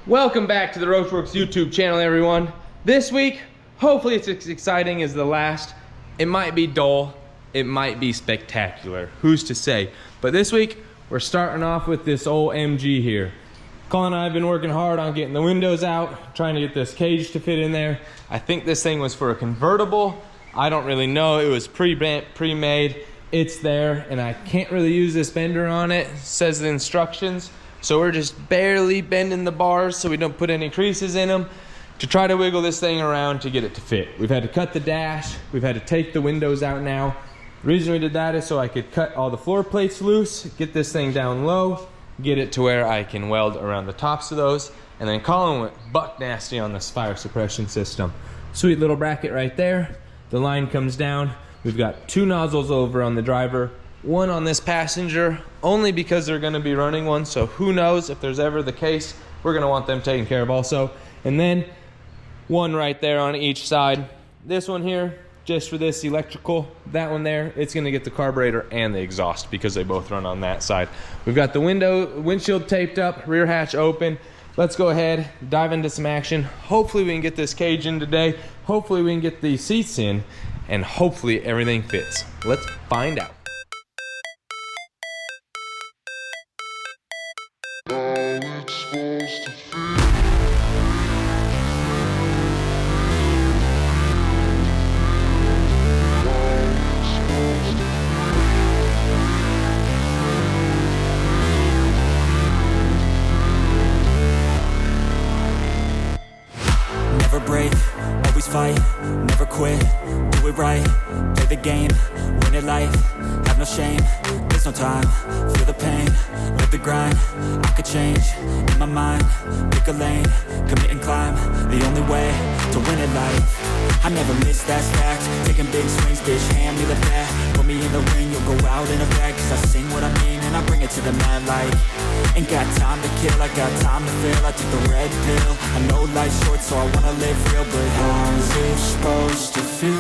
Welcome back to the Roachworks YouTube channel, everyone. This week, hopefully it's as exciting as the last. It might be dull, it might be spectacular, who's to say? But this week, we're starting off with this old MG here. Colin and I have been working hard on getting the windows out, trying to get this cage to fit in there. I think this thing was for a convertible. I don't really know, it was pre-made. It's there, and I can't really use this bender on it. It says the instructions. So we're just barely bending the bars so we don't put any creases in them to try to wiggle this thing around to get it to fit. We've had to cut the dash. We've had to take the windows out now. The reason we did that is so I could cut all the floor plates loose, get this thing down low, get it to where I can weld around the tops of those, and then Colin went buck nasty on this fire suppression system. Sweet little bracket right there. The line comes down. We've got 2 nozzles over on the driver, 1 on this passenger, only because they're gonna be running one, so who knows if there's ever the case, we're gonna want them taken care of also. And then 1 right there on each side. This one here, just for this electrical. That one there, it's gonna get the carburetor and the exhaust because they both run on that side. We've got the windshield taped up, rear hatch open. Let's go ahead, dive into some action. Hopefully we can get this cage in today. Hopefully we can get these seats in, and hopefully everything fits. Let's find out. Never break, always fight, never quit, do it right, play the game, win it life, have no shame, there's no time, feel the pain, live the grind, I could change, in my mind, pick a lane, commit and climb, the only way to win it life. I never miss, that's fact, taking big swings, bitch, hand me the bat, put me in the ring, you'll go out in a bag, cause I sing what I mean and I bring it to the mad light. Ain't got time to kill, I got time to feel, I took the red pill, I know life's short so I wanna live real, but how's it supposed to feel?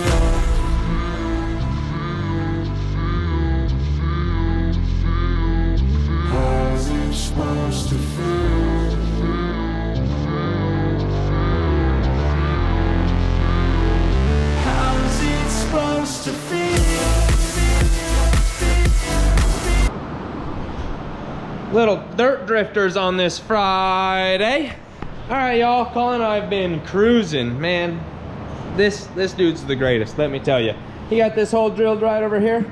How's it supposed to feel? How's it supposed to feel? Little dirt drifters on this Friday. All right, y'all, Colin and I've been cruising. Man, this dude's the greatest, let me tell you. He got this hole drilled right over here.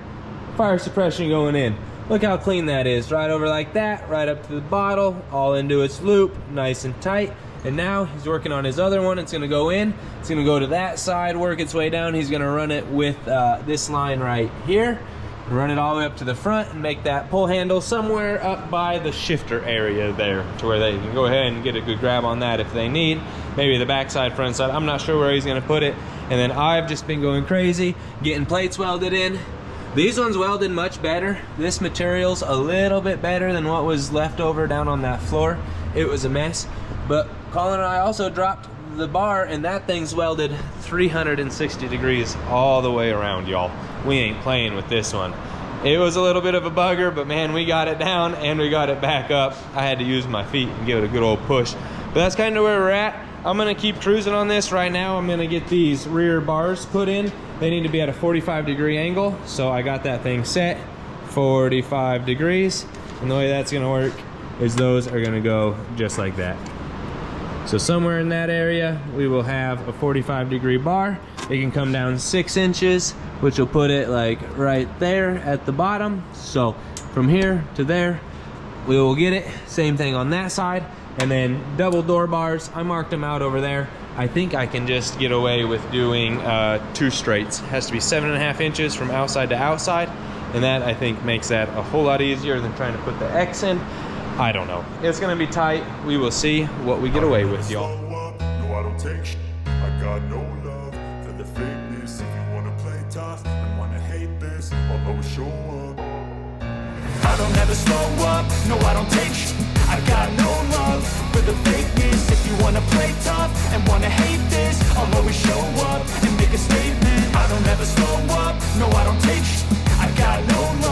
Fire suppression going in. Look how clean that is. Right over like that, right up to the bottle, all into its loop, nice and tight. And now he's working on his other one. It's gonna go in. It's gonna go to that side, work its way down. He's gonna run it with this line right here. Run it all the way up to the front and make that pull handle somewhere up by the shifter area there to where they can go ahead and get a good grab on that if they need. Maybe the backside, front side, I'm not sure where he's gonna put it. And then I've just been going crazy, getting plates welded in. These ones welded much better. This material's a little bit better than what was left over down on that floor. It was a mess. But Colin and I also dropped the bar and that thing's welded 360 degrees all the way around, y'all. We ain't playing with this one. It was a little bit of a bugger, but man, we got it down and we got it back up. I had to use my feet and give it a good old push. But that's kind of where we're at. I'm gonna keep cruising on this right now. I'm gonna get these rear bars put in. They need to be at a 45-degree angle. So I got that thing set 45 degrees. And the way that's gonna work is those are gonna go just like that. So somewhere in that area, we will have a 45-degree bar. It can come down 6 inches, which will put it like right there at the bottom. So from here to there, we will get it. Same thing on that side. And then double door bars, I marked them out over there. I think I can just get away with doing 2 straights. It has to be 7.5 inches from outside to outside. And that, I think, makes that a whole lot easier than trying to put the X in. I don't know. It's gonna be tight. We will see what we get away with, y'all. No, I don't take sh I got no love for the fakeness. If you wanna play tough and wanna hate this, I'll always show up. I don't ever slow up, no I don't take sh I got no love for the fakeness. If you wanna play tough and wanna hate this, I'll always show up and make a statement. I don't ever slow up, no I don't take sh I got no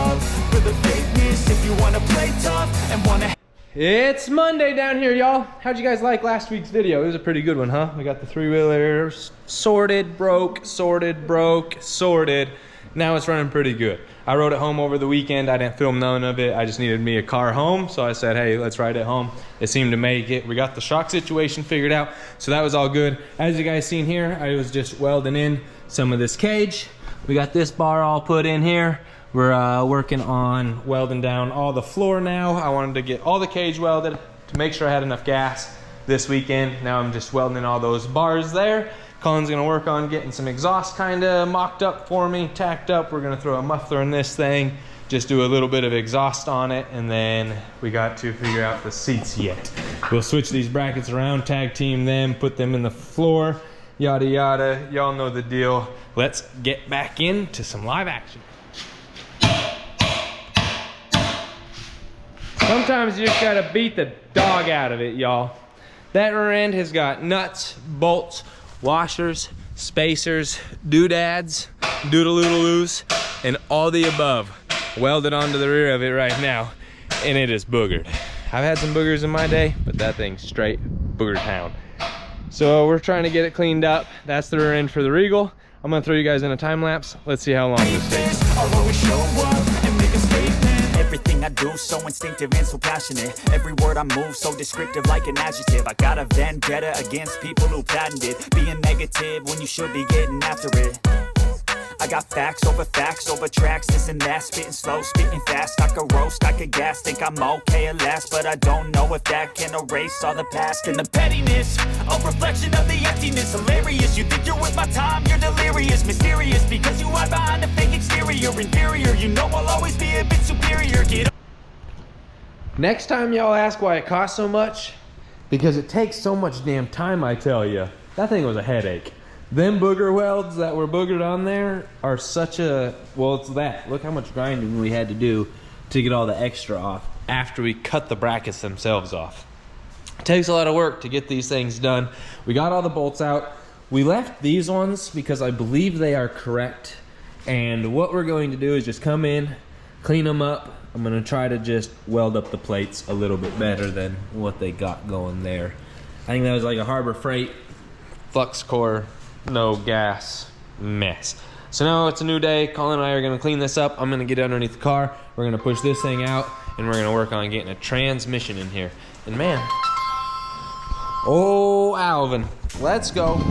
It's Monday down here, y'all. How'd you guys like last week's video? It was a pretty good one, huh? We got the three-wheelers sorted, broke, sorted, broke, sorted. Now it's running pretty good. I rode it home over the weekend. I didn't film none of it. I just needed me a car home. So I said, hey, let's ride it home. It seemed to make it. We got the shock situation figured out. So that was all good. As you guys seen here, I was just welding in some of this cage. We got this bar all put in here. We're working on welding down all the floor now. I wanted to get all the cage welded to make sure I had enough gas this weekend. Now I'm just welding all those bars there. Colin's gonna work on getting some exhaust kinda mocked up for me, tacked up. We're gonna throw a muffler in this thing, just do a little bit of exhaust on it, and then we got to figure out the seats yet. We'll switch these brackets around, tag team them, put them in the floor, yada yada. Y'all know the deal. Let's get back into some live action. Sometimes you just gotta beat the dog out of it, y'all. That rear end has got nuts, bolts, washers, spacers, doodads, doodle-oodle-loos, and all the above welded onto the rear of it right now, and it is boogered. I've had some boogers in my day, but that thing's straight booger town. So we're trying to get it cleaned up. That's the rear end for the Regal. I'm gonna throw you guys in a time lapse. Let's see how long this takes. Everything I do so instinctive and so passionate. Every word I move so descriptive like an adjective. I got a vendetta against people who patented being negative when you should be getting after it. I got facts over tracks, this and that. Spitting slow, spitting fast. I could roast, I could gas. Think I'm okay at last, but I don't know if that can erase all the past. And the pettiness, a reflection of the emptiness. Hilarious, you think you're worth my time, you're delirious. Mysterious, because you hide behind a fake exterior. Inferior, you know I'll always be a bit superior. Get up. Next time y'all ask why it costs so much, because it takes so much damn time, I tell you. That thing was a headache. Them booger welds that were boogered on there are such a, well, it's that. Look how much grinding we had to do to get all the extra off after we cut the brackets themselves off. It takes a lot of work to get these things done. We got all the bolts out. We left these ones because I believe they are correct. And what we're going to do is just come in, clean them up. I'm gonna try to just weld up the plates a little bit better than what they got going there. I think that was like a Harbor Freight flux core, no gas mess. So now it's a new day. Colin and I are gonna clean this up. I'm gonna get underneath the car. We're gonna push this thing out, and we're gonna work on getting a transmission in here. And man, oh Alvin, let's go.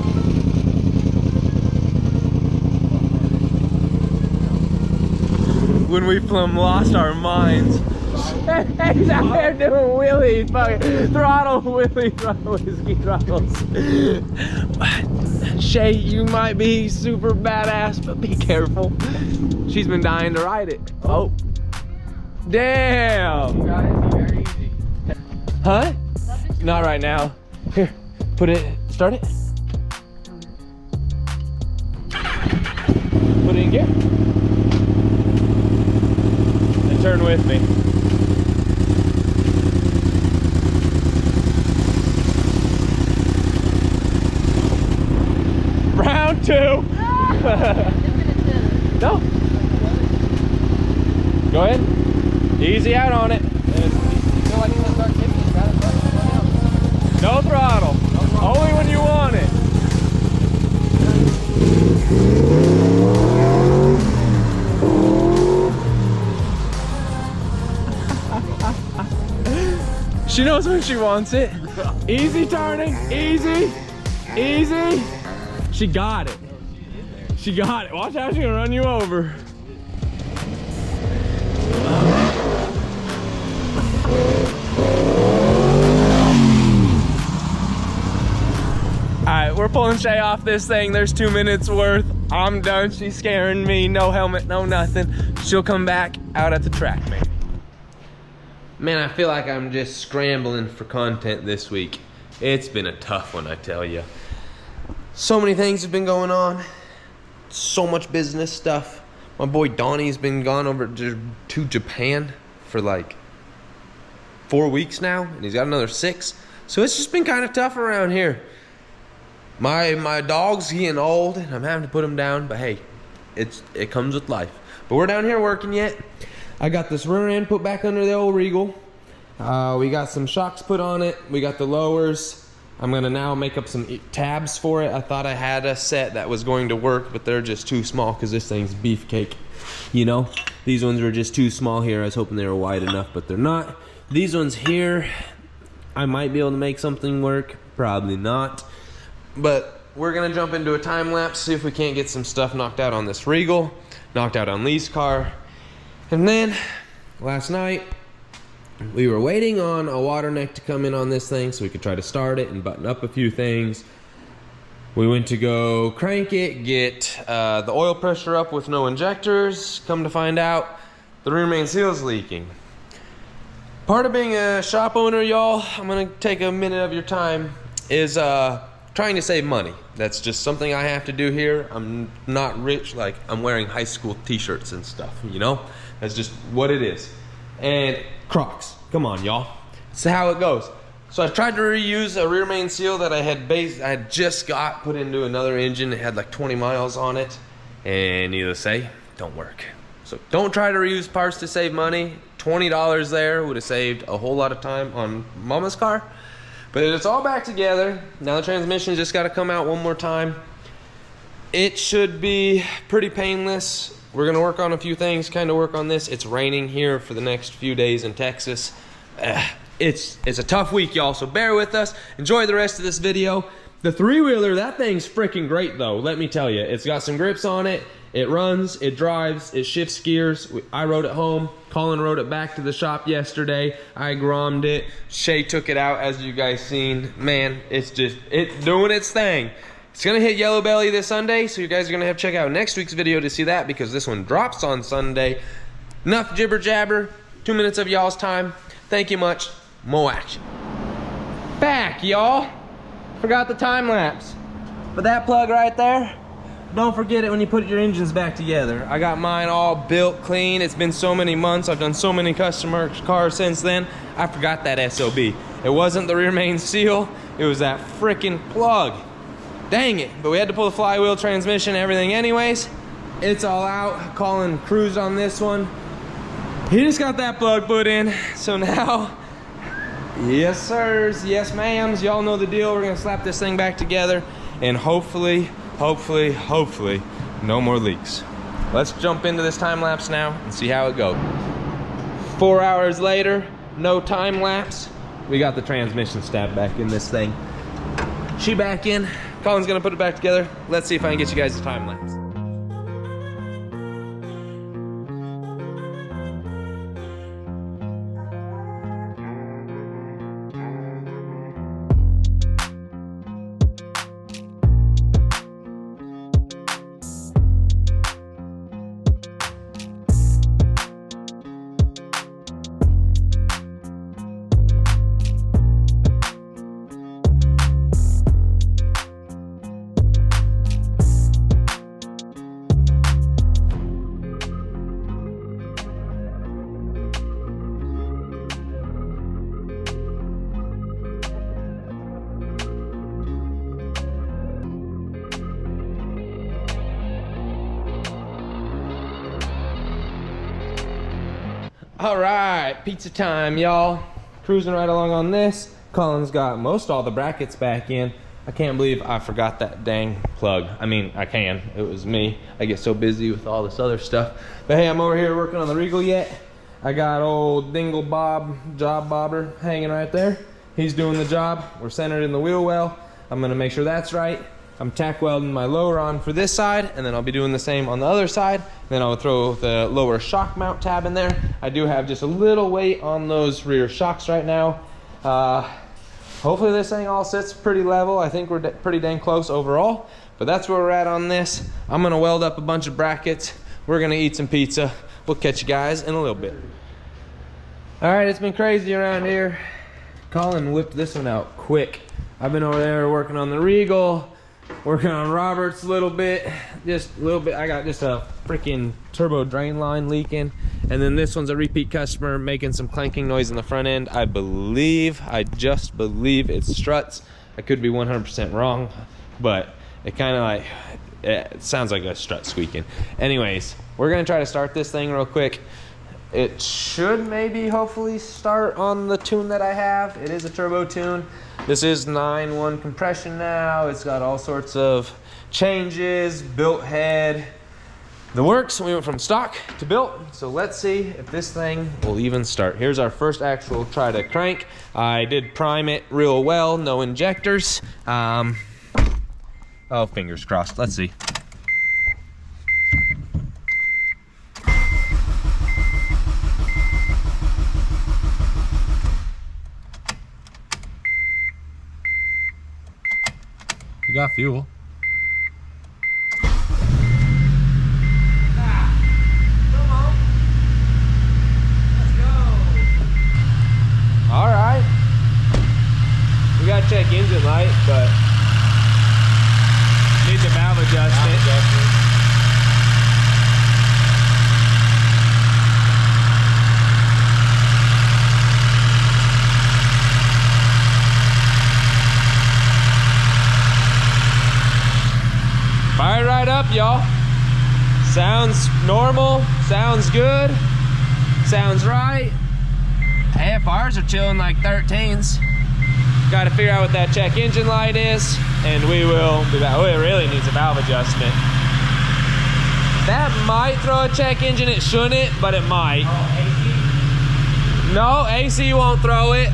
When we plumb lost our minds. He's out there doing wheelies, fucking throttle, wheelie, throttle, whiskey throttles. Shay, you might be super badass, but be careful. She's been dying to ride it. Oh. Damn. Very easy. Huh? Not right now. Here, put it, start it. Put it in gear. And turn with me. Round two. No. Go ahead. Easy out on it. No throttle. Only when you want it. She knows when she wants it. Easy turning. Easy. Easy. She got it. She got it. Watch how she's gonna run you over. Alright, we're pulling Shay off this thing. There's 2 minutes worth. I'm done. She's scaring me. No helmet, no nothing. She'll come back out at the track, maybe. Man, I feel like I'm just scrambling for content this week. It's been a tough one, I tell you. So many things have been going on. So much business stuff. My boy Donnie's been gone over to Japan for like 4 weeks now, and he's got another 6. So it's just been kind of tough around here. My dog's getting old, and I'm having to put him down, but hey, it comes with life. But we're down here working yet. I got this rear end put back under the old Regal. We got some shocks put on it. We got the lowers. I'm gonna now make up some tabs for it. I thought I had a set that was going to work, but they're just too small because this thing's beefcake. You know, these ones were just too small here. I was hoping they were wide enough, but they're not. These ones here, I might be able to make something work. Probably not. But we're gonna jump into a time lapse, see if we can't get some stuff knocked out on this Regal, knocked out on Lee's car. And then last night, we were waiting on a water neck to come in on this thing so we could try to start it and button up a few things. We went to go crank it, get the oil pressure up with no injectors. Come to find out, the rear main seal's leaking. Part of being a shop owner, y'all, I'm gonna take a minute of your time, is trying to save money. That's just something I have to do here. I'm not rich, like I'm wearing high school t-shirts and stuff, you know? That's just what it is. And Crocs, come on, y'all. It's how it goes. So I tried to reuse a rear main seal that I had just got put into another engine. It had like 20 miles on it, and needless to say, don't work. So don't try to reuse parts to save money. $20 there would have saved a whole lot of time on Mama's car. But it's all back together. Now the transmission's just got to come out one more time. It should be pretty painless. We're gonna work on a few things, kind of work on this. It's raining here for the next few days in Texas. It's a tough week, y'all, so bear with us. Enjoy the rest of this video. The three-wheeler, that thing's freaking great though, let me tell you. It's got some grips on it. It runs, it drives, it shifts gears. I rode it home. Colin rode it back to the shop yesterday. I grommed it. Shay took it out, as you guys seen. Man, it's doing its thing. It's gonna hit Yellow Belly this Sunday, so you guys are gonna have to check out next week's video to see that, because this one drops on Sunday. Enough jibber jabber. 2 minutes of y'all's time. Thank you much. More action. Back, y'all. Forgot the time lapse. But that plug right there, don't forget it when you put your engines back together. I got mine all built clean. It's been so many months. I've done so many customer cars since then. I forgot that SOB. It wasn't the rear main seal. It was that freaking plug. Dang it. But we had to pull the flywheel transmission, everything anyways. It's all out. Colin cruised on this one. He just got that plug put in. So now, yes sirs, yes ma'ams, y'all know the deal. We're gonna slap this thing back together and hopefully, no more leaks. Let's jump into this time lapse now and see how it goes. 4 hours later, no time lapse. We got the transmission stab back in this thing. She back in. Colin's gonna put it back together. Let's see if I can get you guys a time lapse. All right, pizza time, y'all. Cruising right along on this. Colin's got most all the brackets back in. I can't believe I forgot that dang plug. I mean, I can. It was me. I get so busy with all this other stuff. But hey, I'm over here working on the Regal yet. I got old Dingle Bob, job bobber, hanging right there. He's doing the job. We're centered in the wheel well. I'm gonna make sure that's right. I'm tack welding my lower on for this side, and then I'll be doing the same on the other side. Then I'll throw the lower shock mount tab in there. I do have just a little weight on those rear shocks right now. Hopefully this thing all sits pretty level. I think we're pretty dang close overall, but that's where we're at on this. I'm gonna weld up a bunch of brackets. We're gonna eat some pizza. We'll catch you guys in a little bit. All right, it's been crazy around here. Colin whipped this one out quick. I've been over there working on the Regal, working on Roberts a little bit. I got just a freaking turbo drain line leaking. And then this one's a repeat customer making some clanking noise in the front end. I just believe it's struts. I could be 100% wrong, but it kind of like, it sounds like a strut squeaking. Anyways, we're gonna try to start this thing real quick. It should maybe hopefully start on the tune that I have. It is a turbo tune. This is 9.1 compression now. It's got all sorts of changes, built head, the works. We went from stock to built. So let's see if this thing will even start. Here's our first actual try to crank. I did prime it real well, no injectors. Oh, fingers crossed. Let's see. We got fuel. All right. We got to check engine light, but needs a valve adjustment. Fire right up, y'all. Sounds normal, sounds good, sounds right. AFRs are chilling like 13s. Got to figure out what that check engine light is, and we will be back. Oh, it really needs a valve adjustment. That might throw a check engine. It shouldn't, but it might. AC? No, AC won't throw it.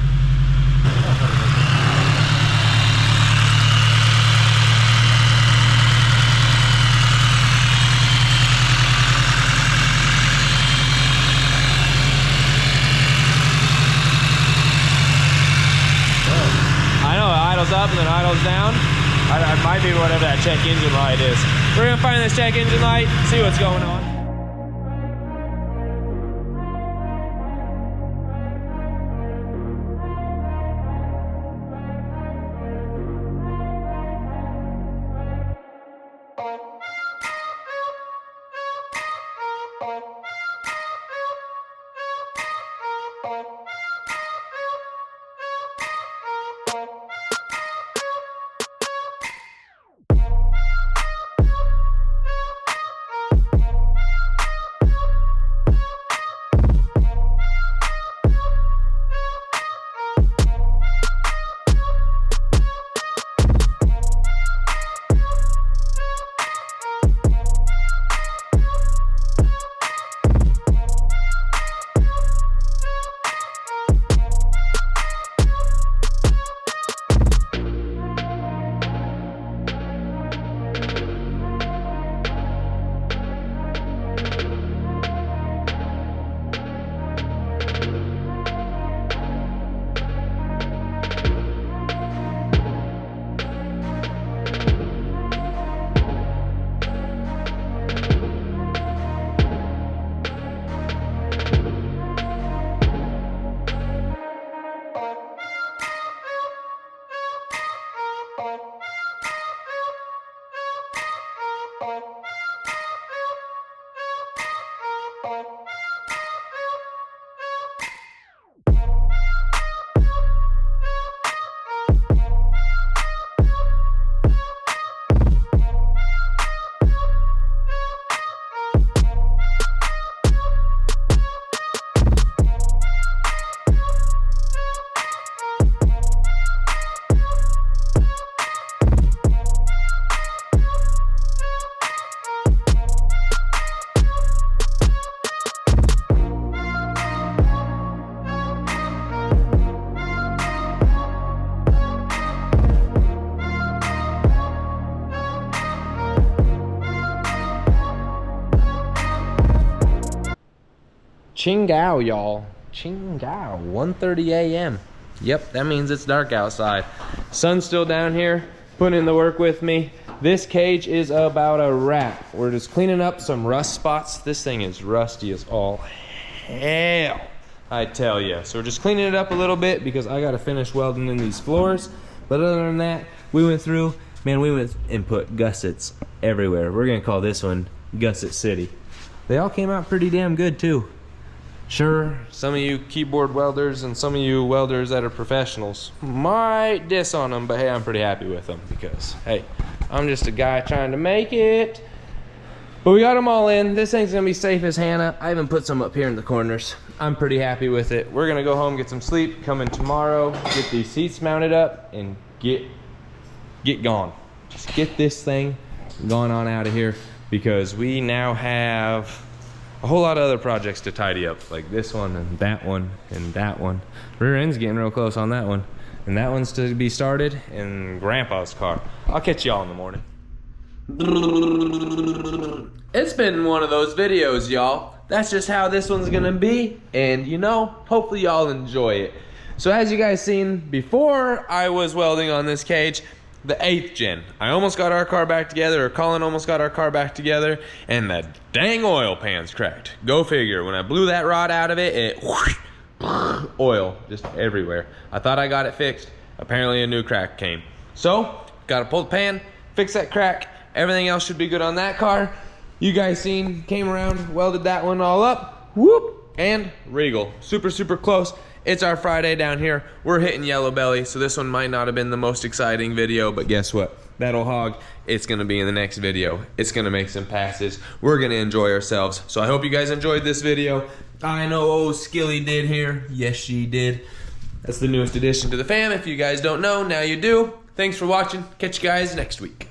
Up and then idles down. It might be whatever that check engine light is. We're gonna find this check engine light, see what's going on. Qingao, y'all. Qingao, 1:30 a.m. Yep, that means it's dark outside. Sun's still down here, putting in the work with me. This cage is about a wrap. We're just cleaning up some rust spots. This thing is rusty as all hell, I tell you. So we're just cleaning it up a little bit because I gotta finish welding in these floors. But other than that, we went through, man, we went and put gussets everywhere. We're gonna call this one Gusset City. They all came out pretty damn good too. Sure, some of you keyboard welders and some of you welders that are professionals might diss on them, but hey, I'm pretty happy with them because, hey, I'm just a guy trying to make it. But we got them all in. This thing's gonna be safe as Hannah. I even put some up here in the corners. I'm pretty happy with it. We're gonna go home, get some sleep, come in tomorrow, get these seats mounted up, and get gone. Just get this thing going on out of here, because we now have a whole lot of other projects to tidy up, like this one and that one and that one. Rear end's getting real close on that one, and that one's to be started, and Grandpa's car. I'll catch y'all in the morning. It's been one of those videos, y'all. That's just how this one's gonna be, and you know, hopefully y'all enjoy it. So as you guys seen before, I was welding on this cage, the 8th gen. I almost got our car back together, or Colin almost got our car back together, and the dang oil pan's cracked. Go figure. When I blew that rod out of it, it whoosh, oil just everywhere. I thought I got it fixed. Apparently a new crack came. So, gotta pull the pan, fix that crack. Everything else should be good on that car. You guys seen, came around, welded that one all up. Whoop! And Regal. Super, super close. It's our Friday down here. We're hitting Yellow Belly, so this one might not have been the most exciting video, but guess what? That'll hog, it's gonna be in the next video. It's gonna make some passes. We're gonna enjoy ourselves. So I hope you guys enjoyed this video. I know old Skilly did here. Yes, she did. That's the newest addition to the fam. If you guys don't know, now you do. Thanks for watching. Catch you guys next week.